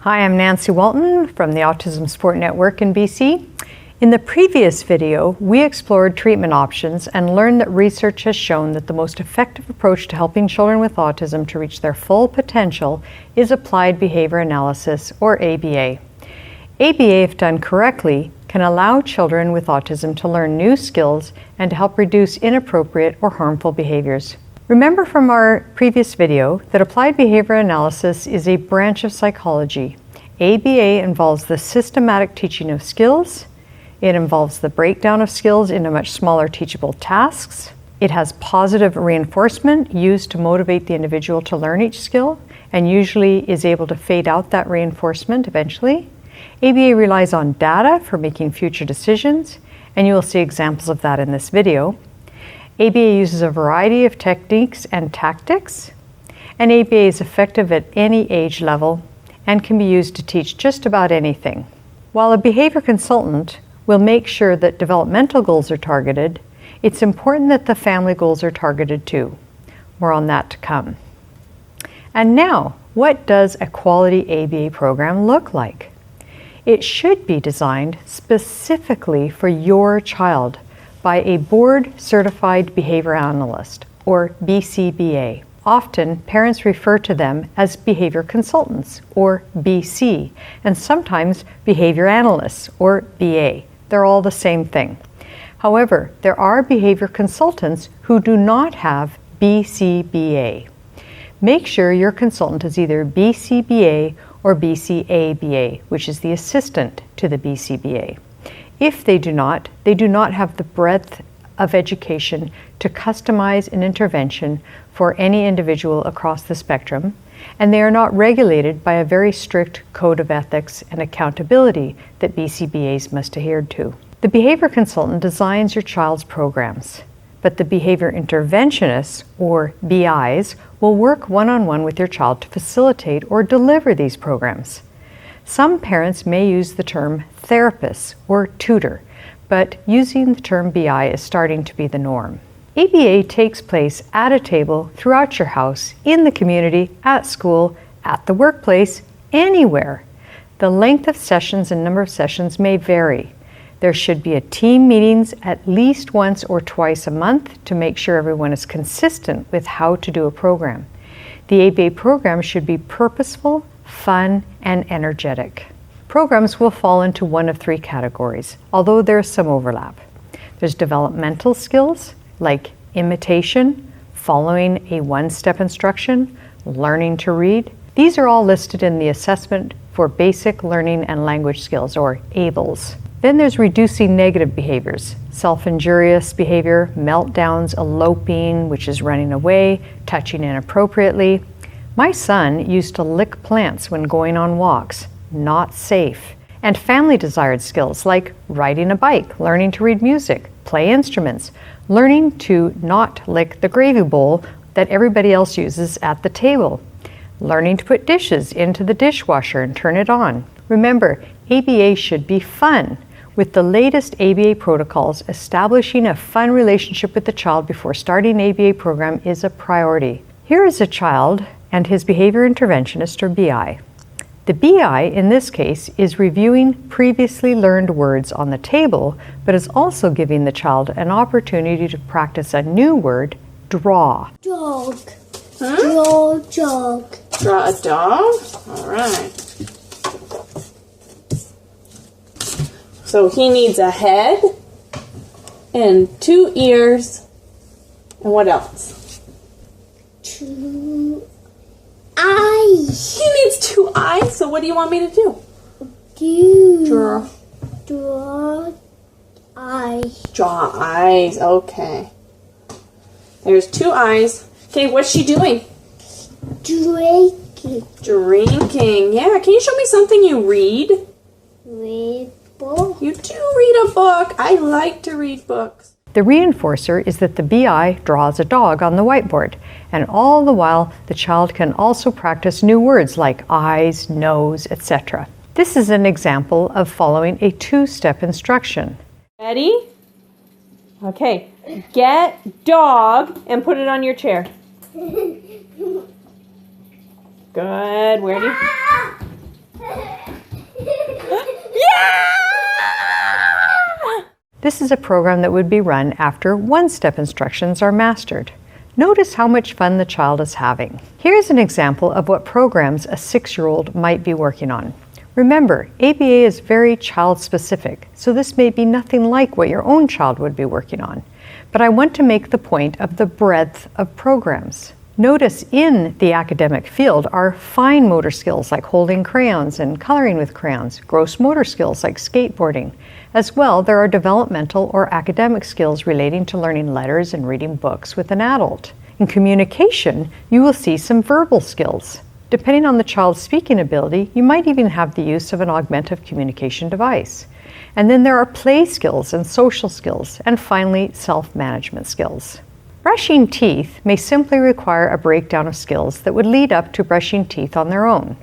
Hi, I'm Nancy Walton from the Autism Support Network in BC. In the previous video, we explored treatment options and learned that research has shown that the most effective approach to helping children with autism to reach their full potential is applied behavior analysis, or ABA. ABA, if done correctly, can allow children with autism to learn new skills and to help reduce inappropriate or harmful behaviors. Remember from our previous video that applied behavior analysis is a branch of psychology. ABA involves the systematic teaching of skills. It involves the breakdown of skills into much smaller teachable tasks. It has positive reinforcement used to motivate the individual to learn each skill and usually is able to fade out that reinforcement eventually. ABA relies on data for making future decisions, and you will see examples of that in this video. ABA uses a variety of techniques and tactics, and ABA is effective at any age level and can be used to teach just about anything. While a behavior consultant will make sure that developmental goals are targeted, it's important that the family goals are targeted too. More on that to come. And now, what does a quality ABA program look like? It should be designed specifically for your child by a board-certified behavior analyst, or BCBA. Often, parents refer to them as behavior consultants, or BC, and sometimes behavior analysts, or BA. They're all the same thing. However, there are behavior consultants who do not have BCBA. Make sure your consultant is either BCBA or BCABA, which is the assistant to the BCBA. If they do not have the breadth of education to customize an intervention for any individual across the spectrum, and they are not regulated by a very strict code of ethics and accountability that BCBAs must adhere to. The behavior consultant designs your child's programs, but the behavior interventionists, or BIs, will work one-on-one with your child to facilitate or deliver these programs. Some parents may use the term therapist or tutor, but using the term BI is starting to be the norm. ABA takes place at a table throughout your house, in the community, at school, at the workplace, anywhere. The length of sessions and number of sessions may vary. There should be a team meetings at least once or twice a month to make sure everyone is consistent with how to do a program. The ABA program should be purposeful, fun, and energetic. Programs will fall into one of three categories, although there's some overlap. There's developmental skills like imitation, following a one-step instruction, learning to read. These are all listed in the Assessment for Basic Learning and Language Skills, or ABLS. Then there's reducing negative behaviors, self-injurious behavior, meltdowns, eloping, which is running away, touching inappropriately. My son used to lick plants when going on walks, not safe. And family desired skills like riding a bike, learning to read music, play instruments, learning to not lick the gravy bowl that everybody else uses at the table, learning to put dishes into the dishwasher and turn it on. Remember, ABA should be fun. With the latest ABA protocols, establishing a fun relationship with the child before starting an ABA program is a priority. Here is a child and his behavior interventionist, or BI. The BI, in this case, is reviewing previously learned words on the table, but is also giving the child an opportunity to practice a new word, draw. Dog. Huh? Draw dog. Draw a dog? All right. So he needs a head and 2 ears. And what else? 2 eyes. He needs 2 eyes. So what do you want me to do? Draw eyes. Draw eyes. Okay. There's 2 eyes. Okay, what's she doing? Drinking. Drinking. Yeah, can you show me something you read? Read book. You do read a book. I like to read books. The reinforcer is that the BI draws a dog on the whiteboard, and all the while the child can also practice new words like eyes, nose, etc. This is an example of following a 2-step instruction. Ready? Okay, get dog and put it on your chair. Good. Where do you... This is a program that would be run after one-step instructions are mastered. Notice how much fun the child is having. Here's an example of what programs a 6-year-old might be working on. Remember, ABA is very child-specific, so this may be nothing like what your own child would be working on. But I want to make the point of the breadth of programs. Notice in the academic field are fine motor skills like holding crayons and coloring with crayons, gross motor skills like skateboarding. As well, there are developmental or academic skills relating to learning letters and reading books with an adult. In communication, you will see some verbal skills. Depending on the child's speaking ability, you might even have the use of an augmentative communication device. And then there are play skills and social skills, and finally, self-management skills. Brushing teeth may simply require a breakdown of skills that would lead up to brushing teeth on their own.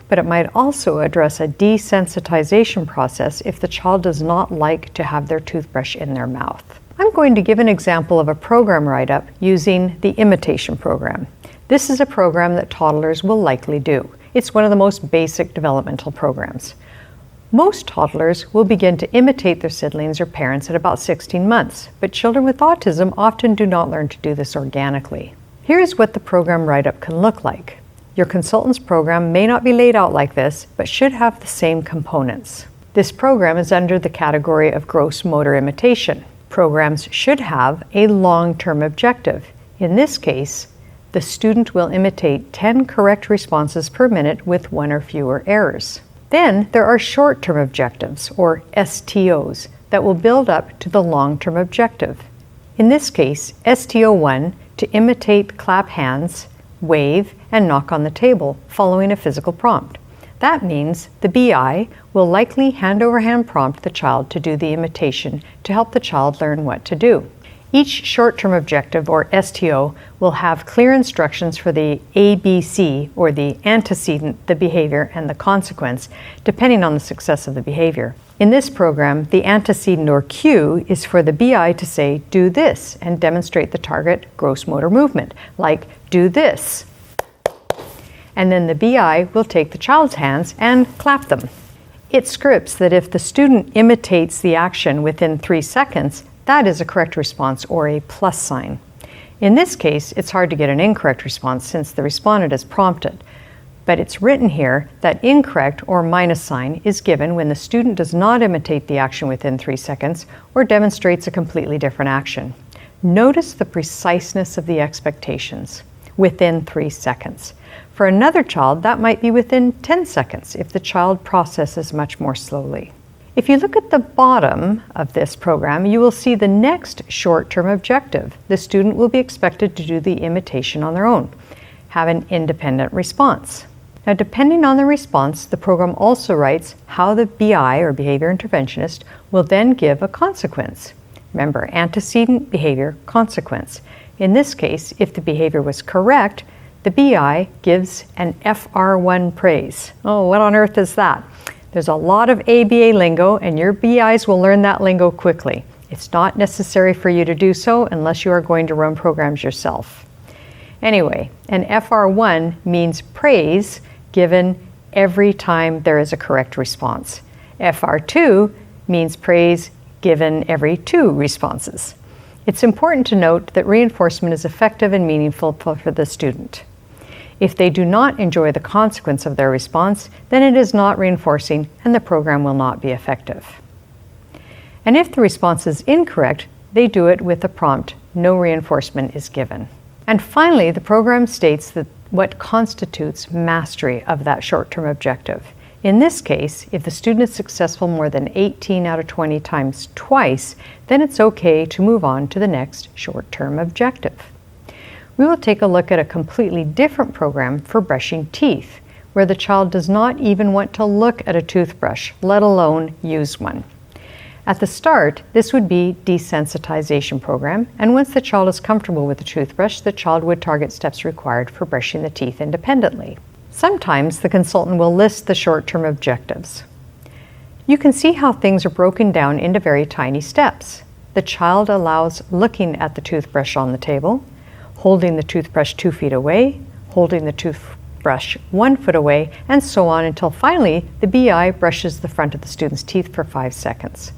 But it might also address a desensitization process if the child does not like to have their toothbrush in their mouth. I'm going to give an example of a program write-up using the imitation program. This is a program that toddlers will likely do. It's one of the most basic developmental programs. Most toddlers will begin to imitate their siblings or parents at about 16 months, but children with autism often do not learn to do this organically. Here's what the program write-up can look like. Your consultant's program may not be laid out like this, but should have the same components. This program is under the category of gross motor imitation. Programs should have a long-term objective. In this case, the student will imitate 10 correct responses per minute with 1 or fewer errors. Then there are short-term objectives, or STOs, that will build up to the long-term objective. In this case, STO1, to imitate clap hands, wave, and knock on the table, following a physical prompt. That means the BI will likely hand-over-hand prompt the child to do the imitation to help the child learn what to do. Each short-term objective, or STO, will have clear instructions for the ABC, or the antecedent, the behavior, and the consequence, depending on the success of the behavior. In this program, the antecedent, or cue, is for the BI to say, do this, and demonstrate the target gross motor movement, like do this. And then the BI will take the child's hands and clap them. It scripts that if the student imitates the action within 3 seconds, that is a correct response, or a plus sign. In this case, it's hard to get an incorrect response since the respondent is prompted. But it's written here that incorrect or minus sign is given when the student does not imitate the action within 3 seconds or demonstrates a completely different action. Notice the preciseness of the expectations, within 3 seconds. For another child, that might be within 10 seconds if the child processes much more slowly. If you look at the bottom of this program, you will see the next short-term objective. The student will be expected to do the imitation on their own, have an independent response. Now, depending on the response, the program also writes how the BI, or behavior interventionist, will then give a consequence. Remember, antecedent, behavior, consequence. In this case, if the behavior was correct, the BI gives an FR1 praise. Oh, what on earth is that? There's a lot of ABA lingo, and your BIs will learn that lingo quickly. It's not necessary for you to do so unless you are going to run programs yourself. Anyway, an FR1 means praise given every time there is a correct response. FR2 means praise given every 2 responses. It's important to note that reinforcement is effective and meaningful for the student. If they do not enjoy the consequence of their response, then it is not reinforcing and the program will not be effective. And if the response is incorrect, they do it with the prompt, no reinforcement is given. And finally, the program states that what constitutes mastery of that short-term objective. In this case, if the student is successful more than 18 out of 20 times twice, then it's okay to move on to the next short-term objective. We will take a look at a completely different program for brushing teeth, where the child does not even want to look at a toothbrush, let alone use one. At the start, this would be desensitization program, and once the child is comfortable with the toothbrush, the child would target steps required for brushing the teeth independently. Sometimes the consultant will list the short-term objectives. You can see how things are broken down into very tiny steps. The child allows looking at the toothbrush on the table, holding the toothbrush 2 feet away, holding the toothbrush 1 foot away, and so on until finally the BI brushes the front of the student's teeth for 5 seconds.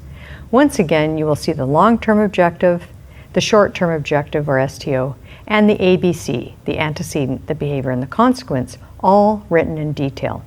Once again, you will see the long-term objective, the short-term objective or STO, and the ABC, the antecedent, the behavior, and the consequence, all written in detail.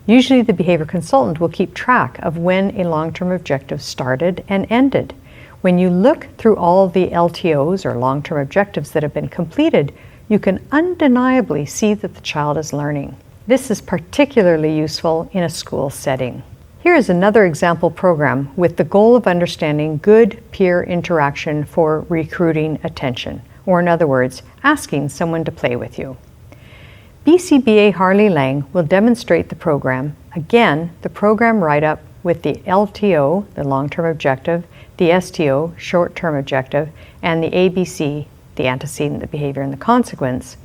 Usually the behavior consultant will keep track of when a long-term objective started and ended. When you look through all the LTOs or long-term objectives that have been completed, you can undeniably see that the child is learning. This is particularly useful in a school setting. Here is another example program with the goal of understanding good peer interaction for recruiting attention, or in other words, asking someone to play with you. BCBA Harley Lang will demonstrate the program. Again, the program write-up with the LTO, the long-term objective, the STO, short-term objective, and the ABC, the antecedent, the behavior, and the consequence,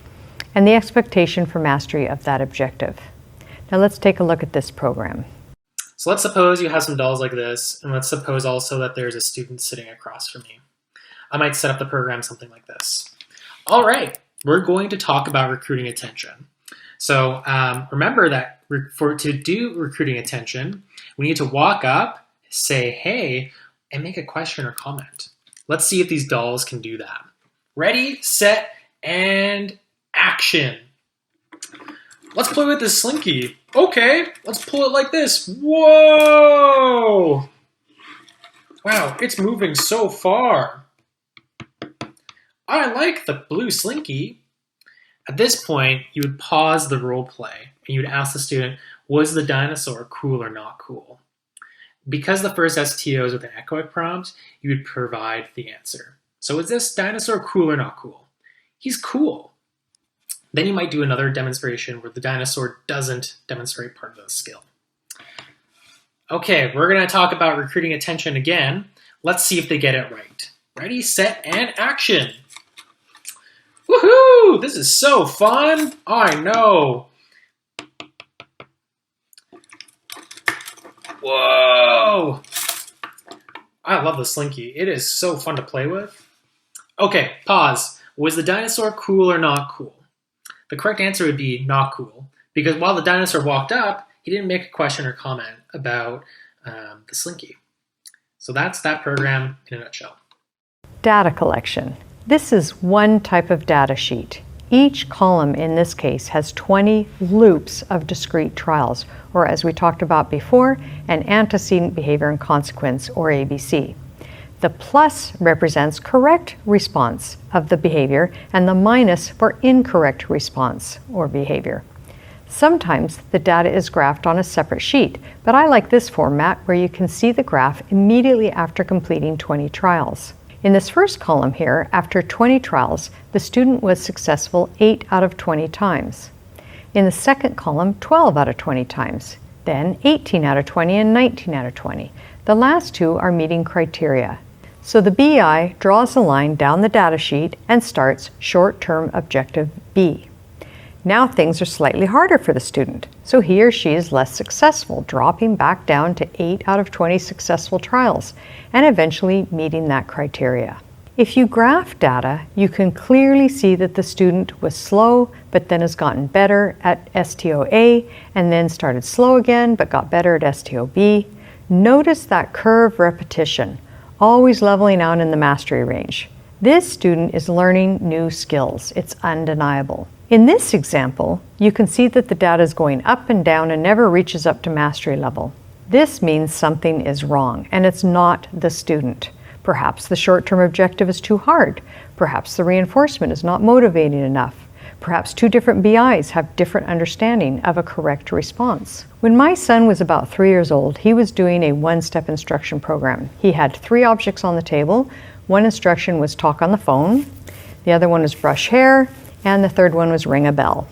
and the expectation for mastery of that objective. Now let's take a look at this program. So let's suppose you have some dolls like this, and let's suppose also that there's a student sitting across from me. I might set up the program something like this. All right, we're going to talk about recruiting attention. So remember that to do recruiting attention, we need to walk up, say hey, and make a question or comment. Let's see if these dolls can do that. Ready, set, and action. Let's play with this slinky. Okay, let's pull it like this. Whoa! Wow, it's moving so far. I like the blue slinky. At this point, you would pause the role play and you would ask the student, was the dinosaur cool or not cool? Because the first STO is with an echoic prompt, you would provide the answer. So is this dinosaur cool or not cool? He's cool. Then you might do another demonstration where the dinosaur doesn't demonstrate part of the skill. Okay, we're going to talk about recruiting attention again. Let's see if they get it right. Ready, set, and action. Woohoo! This is so fun. I know. Whoa! I love the slinky. It is so fun to play with. Okay, pause. Was the dinosaur cool or not cool? The correct answer would be not cool, because while the dinosaur walked up, he didn't make a question or comment about the slinky. So that's that program in a nutshell. Data collection. This is one type of data sheet. Each column in this case has 20 loops of discrete trials, or as we talked about before, an antecedent, behavior, and consequence, or ABC. The plus represents correct response of the behavior, and the minus for incorrect response or behavior. Sometimes the data is graphed on a separate sheet, but I like this format where you can see the graph immediately after completing 20 trials. In this first column here, after 20 trials, the student was successful 8 out of 20 times. In the second column, 12 out of 20 times. Then 18 out of 20 and 19 out of 20. The last two are meeting criteria. So the BI draws a line down the data sheet and starts short-term objective B. Now things are slightly harder for the student, so he or she is less successful, dropping back down to 8 out of 20 successful trials, and eventually meeting that criteria. If you graph data, you can clearly see that the student was slow, but then has gotten better at STO-A, and then started slow again, but got better at STO-B. Notice that curve repetition, always leveling out in the mastery range. This student is learning new skills. It's undeniable. In this example, you can see that the data is going up and down and never reaches up to mastery level. This means something is wrong, and it's not the student. Perhaps the short-term objective is too hard. Perhaps the reinforcement is not motivating enough. Perhaps two different BIs have different understanding of a correct response. When my son was about 3 years old, he was doing a one-step instruction program. He had 3 objects on the table. One instruction was talk on the phone, the other one was brush hair, and the third one was ring a bell.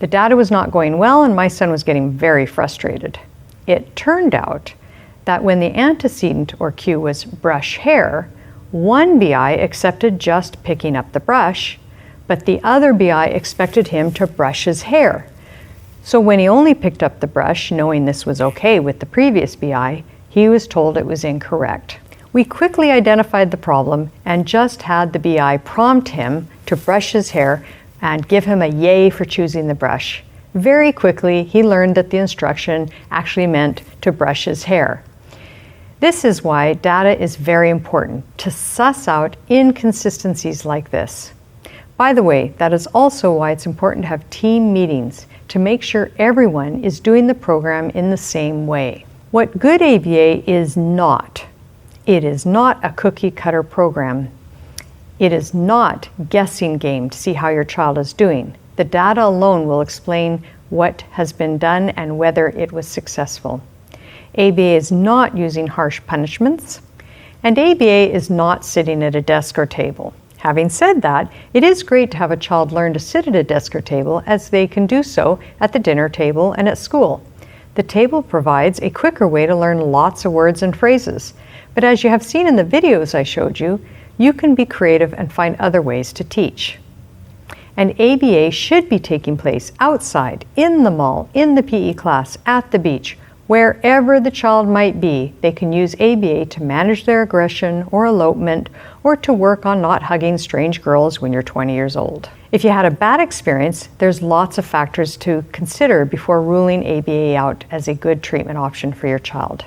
The data was not going well, and my son was getting very frustrated. It turned out that when the antecedent or cue was brush hair, one BI accepted just picking up the brush, but the other BI expected him to brush his hair. So when he only picked up the brush, knowing this was okay with the previous BI, he was told it was incorrect. We quickly identified the problem and just had the BI prompt him to brush his hair and give him a yay for choosing the brush. Very quickly, he learned that the instruction actually meant to brush his hair. This is why data is very important to suss out inconsistencies like this. By the way, that is also why it's important to have team meetings to make sure everyone is doing the program in the same way. What good ABA is not, it is not a cookie cutter program. It is not guessing game to see how your child is doing. The data alone will explain what has been done and whether it was successful. ABA is not using harsh punishments, and ABA is not sitting at a desk or table. Having said that, it is great to have a child learn to sit at a desk or table, as they can do so at the dinner table and at school. The table provides a quicker way to learn lots of words and phrases, but as you have seen in the videos I showed you, you can be creative and find other ways to teach. And ABA should be taking place outside, in the mall, in the PE class, at the beach. Wherever the child might be, they can use ABA to manage their aggression or elopement, or to work on not hugging strange girls when you're 20 years old. If you had a bad experience, there's lots of factors to consider before ruling ABA out as a good treatment option for your child.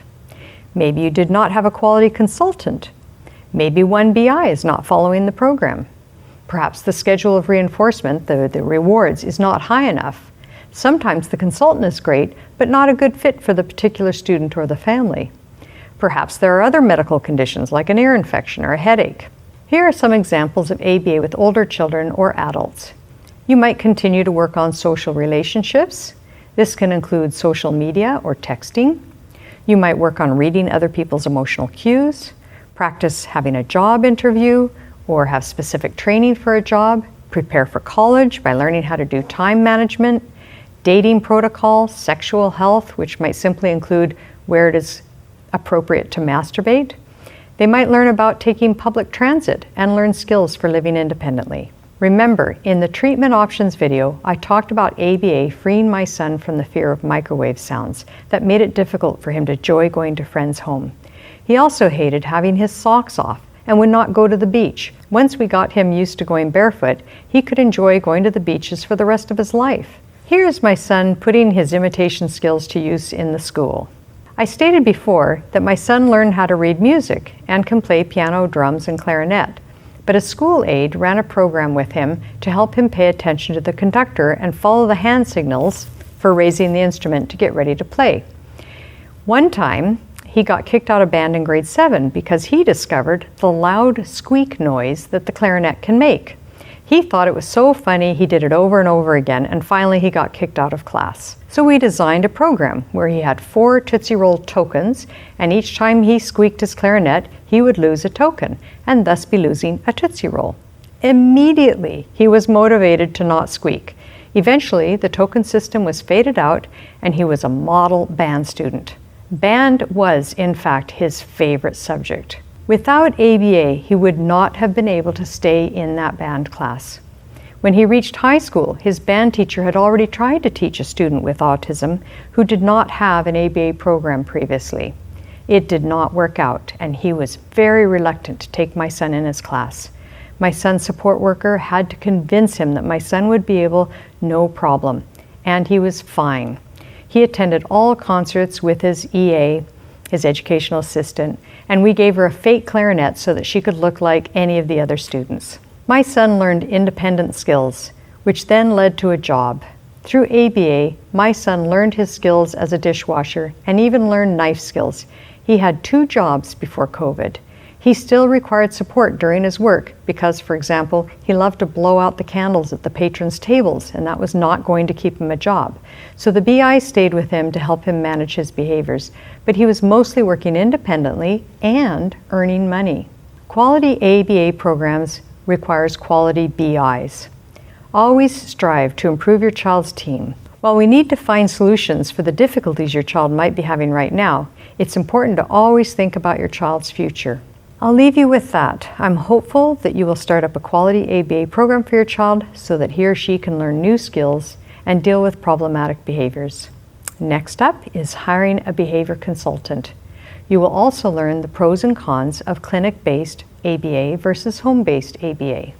Maybe you did not have a quality consultant. Maybe one BI is not following the program. Perhaps the schedule of reinforcement, the rewards, is not high enough. Sometimes the consultant is great, but not a good fit for the particular student or the family. Perhaps there are other medical conditions like an ear infection or a headache. Here are some examples of ABA with older children or adults. You might continue to work on social relationships. This can include social media or texting. You might work on reading other people's emotional cues, practice having a job interview, or have specific training for a job, prepare for college by learning how to do time management, dating protocol, sexual health, which might simply include where it is appropriate to masturbate. They might learn about taking public transit and learn skills for living independently. Remember, in the treatment options video, I talked about ABA freeing my son from the fear of microwave sounds that made it difficult for him to enjoy going to friends' home. He also hated having his socks off and would not go to the beach. Once we got him used to going barefoot, he could enjoy going to the beaches for the rest of his life. Here's my son putting his imitation skills to use in the school. I stated before that my son learned how to read music and can play piano, drums, and clarinet, but a school aide ran a program with him to help him pay attention to the conductor and follow the hand signals for raising the instrument to get ready to play. One time, he got kicked out of band in grade 7 because he discovered the loud squeak noise that the clarinet can make. He thought it was so funny he did it over and over again, and finally he got kicked out of class. So we designed a program where he had 4 Tootsie Roll tokens, and each time he squeaked his clarinet, he would lose a token, and thus be losing a Tootsie Roll. Immediately, he was motivated to not squeak. Eventually, the token system was faded out, and he was a model band student. Band was, in fact, his favorite subject. Without ABA, he would not have been able to stay in that band class. When he reached high school, his band teacher had already tried to teach a student with autism who did not have an ABA program previously. It did not work out, and he was very reluctant to take my son in his class. My son's support worker had to convince him that my son would be able, no problem, and he was fine. He attended all concerts with his EA, his educational assistant, and we gave her a fake clarinet so that she could look like any of the other students. My son learned independent skills, which then led to a job. Through ABA, my son learned his skills as a dishwasher and even learned knife skills. He had 2 jobs before COVID. He still required support during his work because, for example, he loved to blow out the candles at the patrons' tables, and that was not going to keep him a job. So the BI stayed with him to help him manage his behaviors, but he was mostly working independently and earning money. Quality ABA programs requires quality BIs. Always strive to improve your child's team. While we need to find solutions for the difficulties your child might be having right now, it's important to always think about your child's future. I'll leave you with that. I'm hopeful that you will start up a quality ABA program for your child so that he or she can learn new skills and deal with problematic behaviors. Next up is hiring a behavior consultant. You will also learn the pros and cons of clinic-based ABA versus home-based ABA.